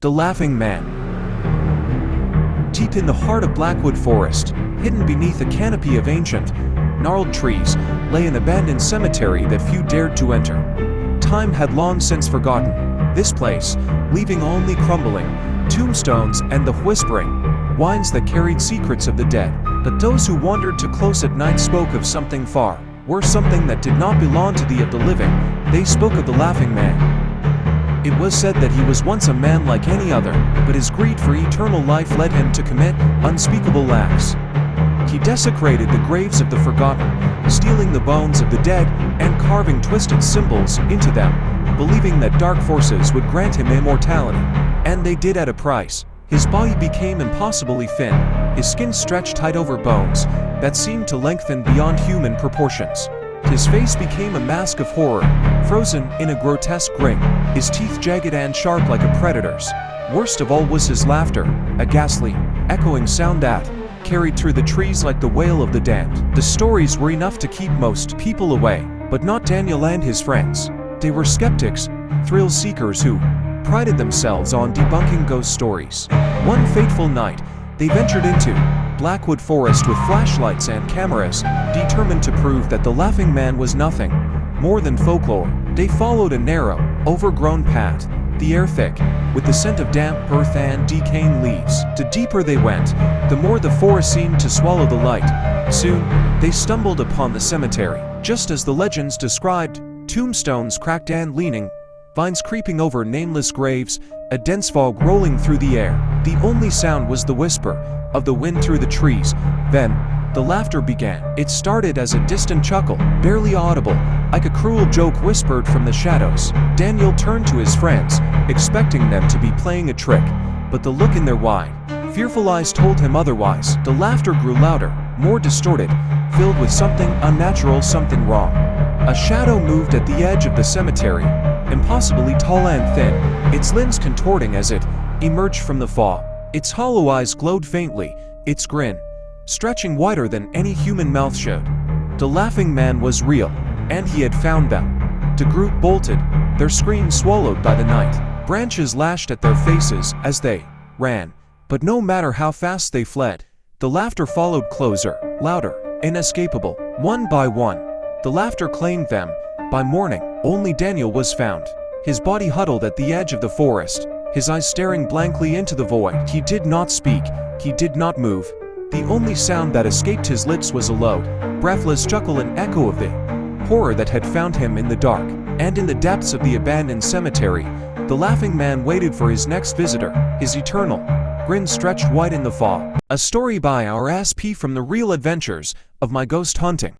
The Laughing Man. Deep in the heart of Blackwood Forest, hidden beneath a canopy of ancient, gnarled trees, lay an abandoned cemetery that few dared to enter. Time had long since forgotten this place, leaving only crumbling tombstones and the whispering winds that carried secrets of the dead. But those who wandered too close at night spoke of something far worse, something that did not belong to the living. They spoke of the Laughing Man. It was said that he was once a man like any other, but his greed for eternal life led him to commit unspeakable acts. He desecrated the graves of the forgotten, stealing the bones of the dead and carving twisted symbols into them, believing that dark forces would grant him immortality. And they did at a price. His body became impossibly thin, his skin stretched tight over bones that seemed to lengthen beyond human proportions. His face became a mask of horror, frozen in a grotesque grin, his teeth jagged and sharp like a predator's. Worst of all was his laughter, a ghastly, echoing sound that carried through the trees like the wail of the damned. The stories were enough to keep most people away, but not Daniel and his friends. They were skeptics, thrill seekers who prided themselves on debunking ghost stories. One fateful night, they ventured into Blackwood Forest with flashlights and cameras, determined to prove that the Laughing Man was nothing more than folklore. They followed a narrow, overgrown path, the air thick with the scent of damp earth and decaying leaves. The deeper they went, the more the forest seemed to swallow the light. Soon, they stumbled upon the cemetery. Just as the legends described, tombstones cracked and leaning, vines creeping over nameless graves, a dense fog rolling through the air. The only sound was the whisper of the wind through the trees. Then, the laughter began. It started as a distant chuckle, barely audible, like a cruel joke whispered from the shadows. Daniel turned to his friends, expecting them to be playing a trick, but the look in their wide, fearful eyes told him otherwise. The laughter grew louder, more distorted, filled with something unnatural, something wrong. A shadow moved at the edge of the cemetery, impossibly tall and thin, its limbs contorting as it emerged from the fog. Its hollow eyes glowed faintly, its grin stretching wider than any human mouth showed. The Laughing Man was real, and he had found them. The group bolted, their screams swallowed by the night. Branches lashed at their faces as they ran, but no matter how fast they fled, the laughter followed closer, louder, inescapable. One by one, the laughter claimed them. By morning, only Daniel was found, his body huddled at the edge of the forest, his eyes staring blankly into the void. He did not speak, he did not move. The only sound that escaped his lips was a low, breathless chuckle, an echo of the horror that had found him in the dark. And in the depths of the abandoned cemetery, the Laughing Man waited for his next visitor, his eternal grin stretched wide in the fog. A story by our SP from the real adventures of my ghost hunting.